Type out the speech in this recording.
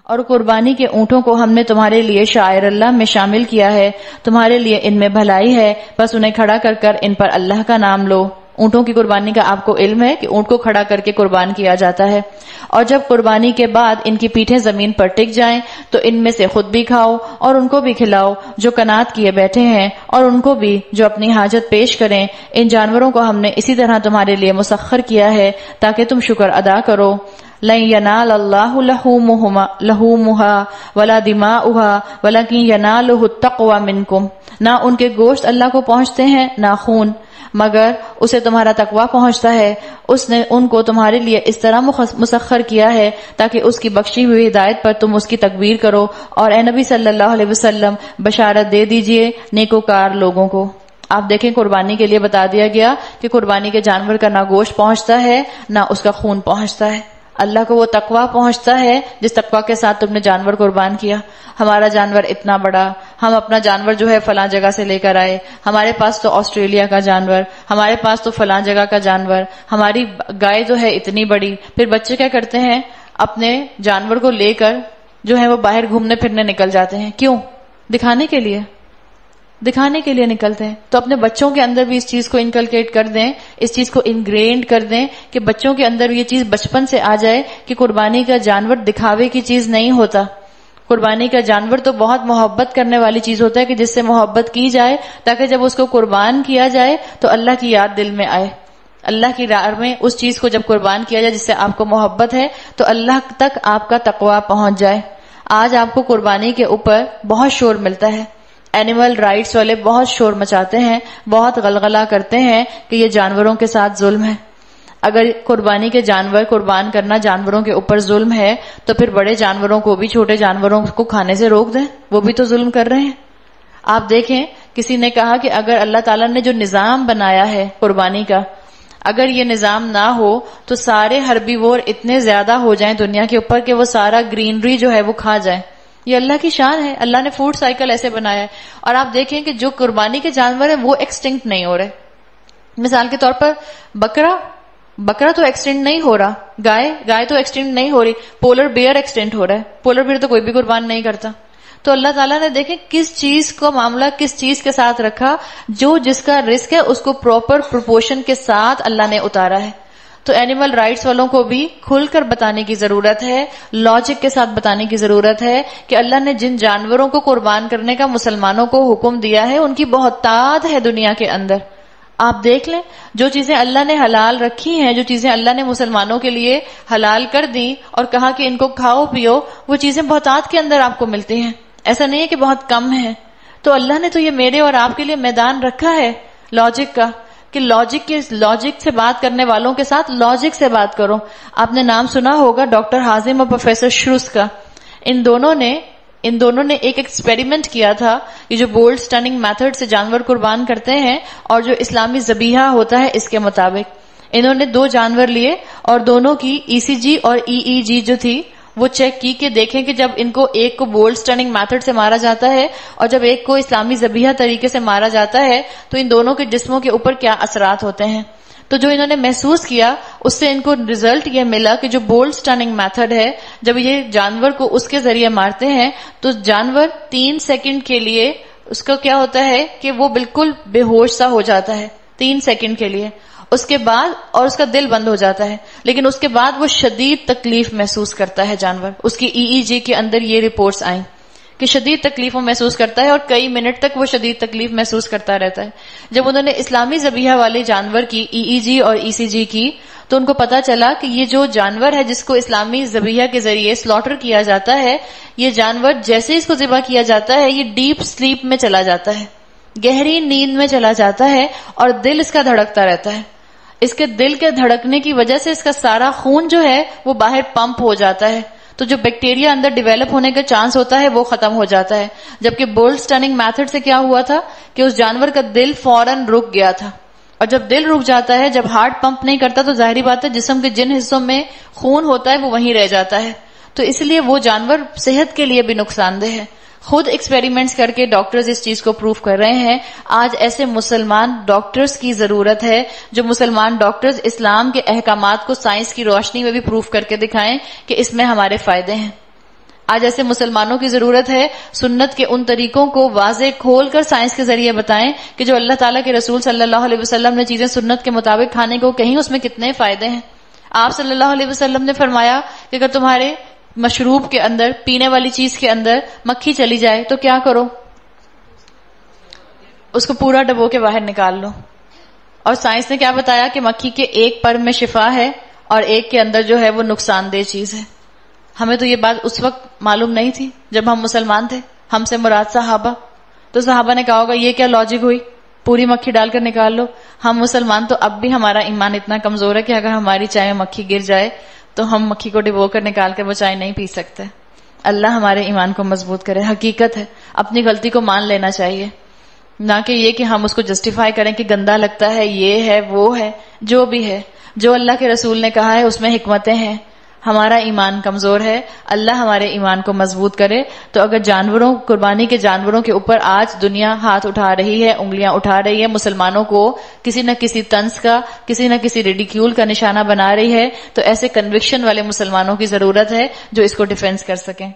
اور قربانی کے اونٹوں کو ہم نے تمہارے لیے شعائر اللہ میں شامل کیا ہے، تمہارے لیے ان میں بھلائی ہے، بس انہیں کھڑا کر کر ان پر اللہ کا نام لو۔ اونٹوں کی قربانی کا آپ کو علم ہے کہ اونٹ کو کھڑا کر کے قربان کیا جاتا ہے۔ اور جب قربانی کے بعد ان کی پیٹھیں زمین پر ٹک جائیں تو ان میں سے خود بھی کھاؤ اور ان کو بھی کھلاؤ جو قناعت کیے بیٹھے ہیں، اور ان کو بھی جو اپنی حاجت پیش کریں۔ ان جانوروں کو ہم نے اسی طرح تمہارے لیے مسخر کیا ہے تاکہ تم شکر ادا کرو۔ لَن يَنَالَ اللَّهُ لَحُومُهَا وَلَا دِمَاؤُهَا وَلَكِن يَنَالُهُ التَّقْوَى مِنكُمْ، نہ ان کے گوشت اللہ کو پہنچتے ہیں نہ خون، مگر اسے تمہارا تقویٰ پہنچتا ہے۔ اس نے ان کو تمہارے لیے اس طرح مسخر کیا ہے تاکہ اس کی بخشی ہوئی ہدایت پر تم اس کی تکبیر کرو، اور اے نبی صلی اللہ علیہ وسلم بشارت دے دیجئے نیکوکار لوگوں کو۔ آپ دیکھیں قربانی کے لیے بتا دیا گیا کہ قربانی کے جانور کا نہ گوشت پہنچتا ہے نہ اس کا خون پہنچتا ہے، اللہ کو وہ تقویٰ پہنچتا ہے جس تقویٰ کے ساتھ تم نے جانور قربان کیا۔ ہمارا جانور اتنا بڑا، ہم اپنا جانور جو ہے فلاں جگہ سے لے کر آئے، ہمارے پاس تو آسٹریلیا کا جانور، ہمارے پاس تو فلاں جگہ کا جانور، ہماری گائے جو ہے اتنی بڑی۔ پھر بچے کیا کرتے ہیں، اپنے جانور کو لے کر جو ہے وہ باہر گھومنے پھرنے نکل جاتے ہیں۔ کیوں؟ دکھانے کے لیے نکلتے ہیں۔ تو اپنے بچوں کے اندر بھی اس چیز کو انکلکیٹ کر دیں، اس چیز کو انگرینڈ کر دیں کہ بچوں کے اندر یہ چیز بچپن سے آ جائے کہ قربانی کا جانور دکھاوے کی چیز نہیں ہوتا۔ قربانی کا جانور تو بہت محبت کرنے والی چیز ہوتا ہے کہ جس سے محبت کی جائے تاکہ جب اس کو قربان کیا جائے تو اللہ کی یاد دل میں آئے۔ اللہ کی راہ میں اس چیز کو جب قربان کیا جائے جس سے آپ کو محبت ہے تو اللہ تک آپ کا تقویٰ پہنچ جائے۔ آج آپ کو قربانی کے اوپر بہت شور ملتا ہے، اینیمل رائٹس والے بہت شور مچاتے ہیں، بہت غلغلہ کرتے ہیں کہ یہ جانوروں کے ساتھ ظلم ہے۔ اگر قربانی کے جانور قربان کرنا جانوروں کے اوپر ظلم ہے تو پھر بڑے جانوروں کو بھی چھوٹے جانوروں کو کھانے سے روک دیں، وہ بھی تو ظلم کر رہے ہیں۔ آپ دیکھیں کسی نے کہا کہ اگر اللہ تعالیٰ نے جو نظام بنایا ہے قربانی کا، اگر یہ نظام نہ ہو تو سارے ہربیوور اتنے زیادہ ہو جائیں دنیا کے اوپر کہ وہ سارا گرینری جو ہے وہ کھا جائیں۔ یہ اللہ کی شان ہے، اللہ نے فوڈ سائیکل ایسے بنایا ہے۔ اور آپ دیکھیں کہ جو قربانی کے جانور ہیں وہ ایکسٹنکٹ نہیں ہو رہے۔ مثال کے طور پر بکرا تو ایکسٹینٹ نہیں ہو رہا، گائے تو ایکسٹینٹ نہیں ہو رہی، پولر بیئر ایکسٹینٹ ہو رہا ہے۔ پولر بیئر تو کوئی بھی قربان نہیں کرتا۔ تو اللہ تعالیٰ نے دیکھیں کس چیز کو معاملہ کس چیز کے ساتھ رکھا، جو جس کا رزق ہے اس کو پراپر پروپورشن کے ساتھ اللہ نے اتارا ہے۔ تو اینیمل رائٹس والوں کو بھی کھل کر بتانے کی ضرورت ہے، لاجک کے ساتھ بتانے کی ضرورت ہے کہ اللہ نے جن جانوروں کو قربان کرنے کا مسلمانوں کو حکم دیا ہے ان کی بہت تعداد ہے دنیا کے اندر۔ آپ دیکھ لیں جو چیزیں اللہ نے حلال رکھی ہیں، جو چیزیں اللہ نے مسلمانوں کے لیے حلال کر دی اور کہا کہ ان کو کھاؤ پیو، وہ چیزیں بہتات کے اندر آپ کو ملتی ہیں، ایسا نہیں ہے کہ بہت کم ہے۔ تو اللہ نے تو یہ میرے اور آپ کے لیے میدان رکھا ہے لاجک کا کہ لاجک سے بات کرنے والوں کے ساتھ لاجک سے بات کرو۔ آپ نے نام سنا ہوگا ڈاکٹر حازم اور پروفیسر شروس کا۔ ان دونوں نے ایک ایکسپیریمنٹ کیا تھا، یہ جو بولڈ سٹننگ میتھڈ سے جانور قربان کرتے ہیں اور جو اسلامی ذبیحہ ہوتا ہے اس کے مطابق انہوں نے 2 جانور لیے اور دونوں کی ECG اور EEG جو تھی وہ چیک کی کہ دیکھیں کہ جب ان کو ایک کو بولڈ سٹننگ میتھڈ سے مارا جاتا ہے اور جب ایک کو اسلامی ذبیحہ طریقے سے مارا جاتا ہے تو ان دونوں کے جسموں کے اوپر کیا اثرات ہوتے ہیں۔ تو جو انہوں نے محسوس کیا اس سے ان کو رزلٹ یہ ملا کہ جو بولڈ سٹننگ میتھڈ ہے جب یہ جانور کو اس کے ذریعے مارتے ہیں تو جانور 3 سیکنڈ کے لیے اس کا کیا ہوتا ہے کہ وہ بالکل بے ہوش سا ہو جاتا ہے 3 سیکنڈ کے لیے، اس کے بعد اور اس کا دل بند ہو جاتا ہے، لیکن اس کے بعد وہ شدید تکلیف محسوس کرتا ہے جانور۔ اس کی EEG کے اندر یہ رپورٹس آئیں کہ شدید تکلیف وہ محسوس کرتا ہے اور کئی منٹ تک وہ شدید تکلیف محسوس کرتا رہتا ہے۔ جب انہوں نے اسلامی ذبیحہ والے جانور کی EEG اور ECG کی تو ان کو پتا چلا کہ یہ جو جانور ہے جس کو اسلامی ذبیحہ کے ذریعے سلاٹر کیا جاتا ہے، یہ جانور جیسے اس کو ذبح کیا جاتا ہے یہ ڈیپ سلیپ میں چلا جاتا ہے، گہری نیند میں چلا جاتا ہے اور دل اس کا دھڑکتا رہتا ہے۔ اس کے دل کے دھڑکنے کی وجہ سے اس کا سارا خون جو ہے وہ باہر پمپ ہو جاتا ہے، تو جو بیکٹیریا اندر ڈیویلپ ہونے کا چانس ہوتا ہے وہ ختم ہو جاتا ہے۔ جبکہ بولڈ سٹننگ میتھڈ سے کیا ہوا تھا کہ اس جانور کا دل فوراً رک گیا تھا، اور جب دل رک جاتا ہے، جب ہارٹ پمپ نہیں کرتا تو ظاہری بات ہے جسم کے جن حصوں میں خون ہوتا ہے وہ وہیں رہ جاتا ہے، تو اس لیے وہ جانور صحت کے لیے بھی نقصان دہ ہے۔ خود ایکسپیریمنٹس کر کے ڈاکٹرز اس چیز کو پروف کر رہے ہیں۔ آج ایسے مسلمان ڈاکٹرز کی ضرورت ہے جو مسلمان ڈاکٹرز اسلام کے احکامات کو سائنس کی روشنی میں بھی پروف کر کے دکھائیں کہ اس میں ہمارے فائدے ہیں۔ آج ایسے مسلمانوں کی ضرورت ہے سنت کے ان طریقوں کو واضح کھول کر سائنس کے ذریعے بتائیں کہ جو اللہ تعالیٰ کے رسول صلی اللہ علیہ وسلم نے چیزیں سنت کے مطابق کھانے کو کہیں اس میں کتنے فائدے ہیں. آپ صلی اللہ علیہ وسلم نے فرمایا کہ اگر تمہارے مشروب کے اندر، پینے والی چیز کے اندر مکھی چلی جائے تو کیا کرو؟ اس کو پورا ڈبو کے باہر نکال لو. اور سائنس نے کیا بتایا کہ مکھی کے ایک پر میں شفا ہے اور ایک کے اندر جو ہے وہ نقصان دہ چیز ہے. ہمیں تو یہ بات اس وقت معلوم نہیں تھی جب ہم مسلمان تھے، ہم سے مراد صحابہ. تو صحابہ نے کہا ہوگا یہ کیا لاجک ہوئی، پوری مکھی ڈال کر نکال لو. ہم مسلمان تو اب بھی ہمارا ایمان اتنا کمزور ہے کہ اگر ہماری چائے میں مکھی گر جائے تو ہم مکھی کو ڈبو کر نکال کر وہ چائے نہیں پی سکتے. اللہ ہمارے ایمان کو مضبوط کرے. حقیقت ہے اپنی غلطی کو مان لینا چاہیے، نہ کہ یہ کہ ہم اس کو جسٹیفائی کریں کہ گندا لگتا ہے، یہ ہے وہ ہے. جو بھی ہے، جو اللہ کے رسول نے کہا ہے اس میں حکمتیں ہیں. ہمارا ایمان کمزور ہے، اللہ ہمارے ایمان کو مضبوط کرے. تو اگر جانوروں، قربانی کے جانوروں کے اوپر آج دنیا ہاتھ اٹھا رہی ہے، انگلیاں اٹھا رہی ہے، مسلمانوں کو کسی نہ کسی طنز کا، کسی نہ کسی ریڈیکیول کا نشانہ بنا رہی ہے، تو ایسے کنوکشن والے مسلمانوں کی ضرورت ہے جو اس کو ڈیفینس کر سکیں.